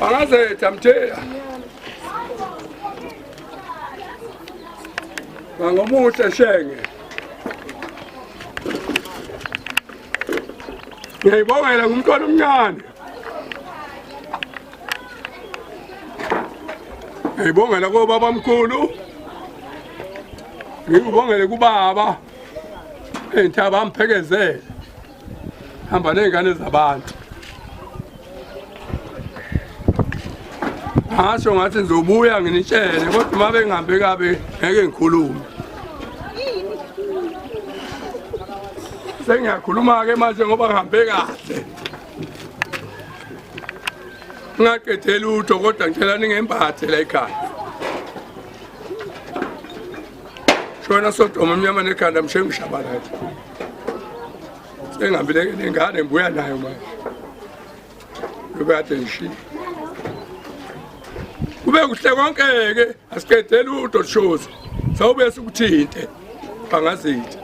Angaze tamthea Bangomuhle shenge Ngiyibongela ngumntwana omncane Ngiyibongela kubaba omkhulu Ngiyibongela kubaba enthaba amphekezele hamba nezingane zabantu Asho ngathi ngizobuya nginitshele kodwa mabe ngihambe kabe ngeke ngikhulume Sengiyakhuluma ke manje ngoba ngihambe kahle Ngaqedela utho kodwa ngicela ningembathe la ekhaya Shona sodoma umnyama nekhanda mshe ngishabalala Sengihambile ngengane ngibuya nayo manje Lokade ngishiya Kube kuhle konke ke asiqedela utho shows sawube sikuthinte bangazithi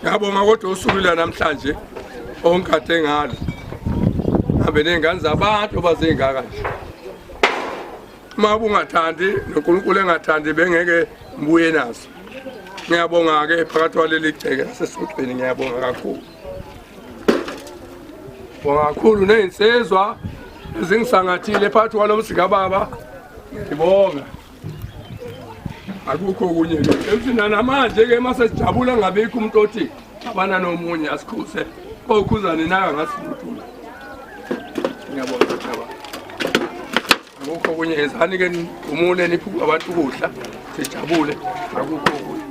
Ngiyabonga kodwa usulula namhlanje ongikade ngalo Hambe nezingane zabantu bazengaka nje Uma bungathandi noNkulunkulu engathandi bengeke mbuye naso Ngiyabonga ke phakathi waleli gceke lasesugcini ngiyabonga kakhulu Bonga kakhulu nezinsizwa ezingisangathile phakathi kwalomsika baba ngibonga Akukho kunye emthina namanje ke masejabula ngabikho umuntu othi abana nomunye asikhuse okhuzane naka ngasiluthula Ngiyabonga baba Akukho kunye ezani ke umune niphuka abantu ukudla sijabule akukho kunye